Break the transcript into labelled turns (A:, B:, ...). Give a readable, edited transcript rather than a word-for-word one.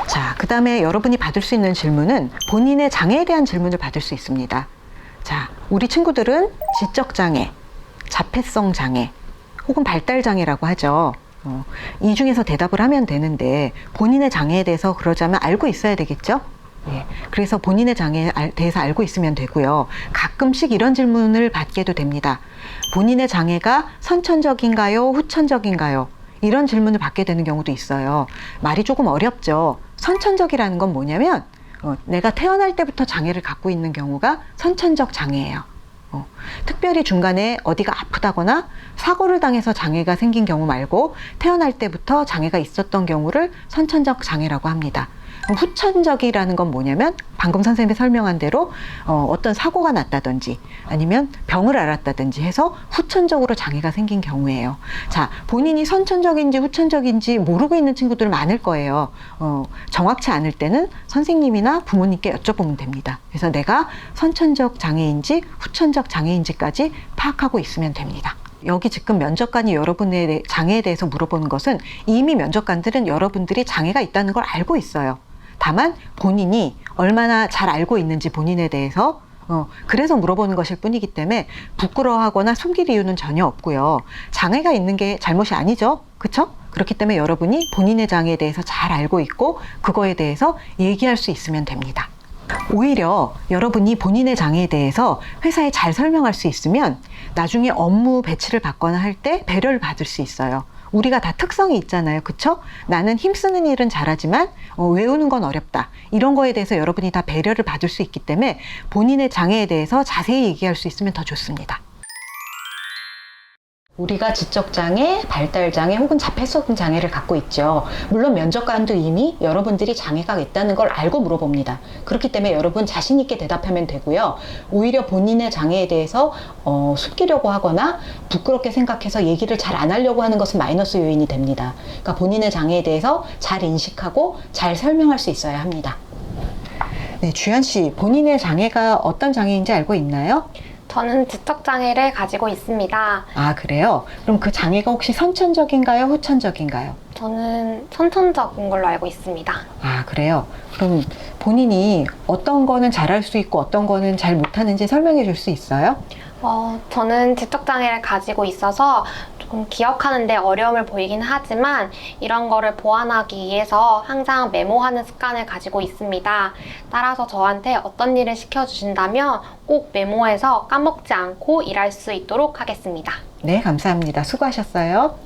A: 자, 그 다음에 여러분이 받을 수 있는 질문은 본인의 장애에 대한 질문을 받을 수 있습니다. 자, 우리 친구들은 지적장애, 자폐성 장애, 혹은 발달장애라고 하죠. 이 중에서 대답을 하면 되는데 본인의 장애에 대해서 그러자면 알고 있어야 되겠죠? 예, 그래서 본인의 장애에 대해서 알고 있으면 되고요. 가끔씩 이런 질문을 받게도 됩니다. 본인의 장애가 선천적인가요? 후천적인가요? 이런 질문을 받게 되는 경우도 있어요. 말이 조금 어렵죠. 선천적이라는 건 뭐냐면 내가 태어날 때부터 장애를 갖고 있는 경우가 선천적 장애예요. 특별히 중간에 어디가 아프다거나 사고를 당해서 장애가 생긴 경우 말고 태어날 때부터 장애가 있었던 경우를 선천적 장애라고 합니다. 후천적이라는 건 뭐냐면 방금 선생님이 설명한 대로 어떤 사고가 났다든지 아니면 병을 앓았다든지 해서 후천적으로 장애가 생긴 경우예요. 자, 본인이 선천적인지 후천적인지 모르고 있는 친구들 많을 거예요. 정확치 않을 때는 선생님이나 부모님께 여쭤보면 됩니다. 그래서 내가 선천적 장애인지 후천적 장애인지까지 파악하고 있으면 됩니다. 여기 지금 면접관이 여러분의 장애에 대해서 물어보는 것은 이미 면접관들은 여러분들이 장애가 있다는 걸 알고 있어요. 다만 본인이 얼마나 잘 알고 있는지 본인에 대해서 그래서 물어보는 것일 뿐이기 때문에 부끄러워하거나 숨길 이유는 전혀 없고요. 장애가 있는 게 잘못이 아니죠. 그렇죠? 그렇기 때문에 여러분이 본인의 장애에 대해서 잘 알고 있고 그거에 대해서 얘기할 수 있으면 됩니다. 오히려 여러분이 본인의 장애에 대해서 회사에 잘 설명할 수 있으면 나중에 업무 배치를 받거나 할 때 배려를 받을 수 있어요. 우리가 다 특성이 있잖아요. 그쵸? 나는 힘쓰는 일은 잘하지만 외우는 건 어렵다. 이런 거에 대해서 여러분이 다 배려를 받을 수 있기 때문에 본인의 장애에 대해서 자세히 얘기할 수 있으면 더 좋습니다. 우리가 지적장애, 발달장애 혹은 자폐성 장애를 갖고 있죠. 물론 면접관도 이미 여러분들이 장애가 있다는 걸 알고 물어봅니다. 그렇기 때문에 여러분 자신 있게 대답하면 되고요. 오히려 본인의 장애에 대해서 숨기려고 하거나 부끄럽게 생각해서 얘기를 잘 안 하려고 하는 것은 마이너스 요인이 됩니다. 그러니까 본인의 장애에 대해서 잘 인식하고 잘 설명할 수 있어야 합니다. 네, 주연 씨, 본인의 장애가 어떤 장애인지 알고 있나요?
B: 저는 지적장애를 가지고 있습니다.
A: 아, 그래요? 그럼 그 장애가 혹시 선천적인가요? 후천적인가요?
B: 저는 선천적인 걸로 알고 있습니다.
A: 아, 그래요? 그럼 본인이 어떤 거는 잘할 수 있고 어떤 거는 잘 못하는지 설명해 줄 수 있어요?
B: 저는 지적장애를 가지고 있어서 조금 기억하는데 어려움을 보이긴 하지만 이런 거를 보완하기 위해서 항상 메모하는 습관을 가지고 있습니다. 따라서 저한테 어떤 일을 시켜주신다면 꼭 메모해서 까먹지 않고 일할 수 있도록 하겠습니다.
A: 네, 감사합니다. 수고하셨어요.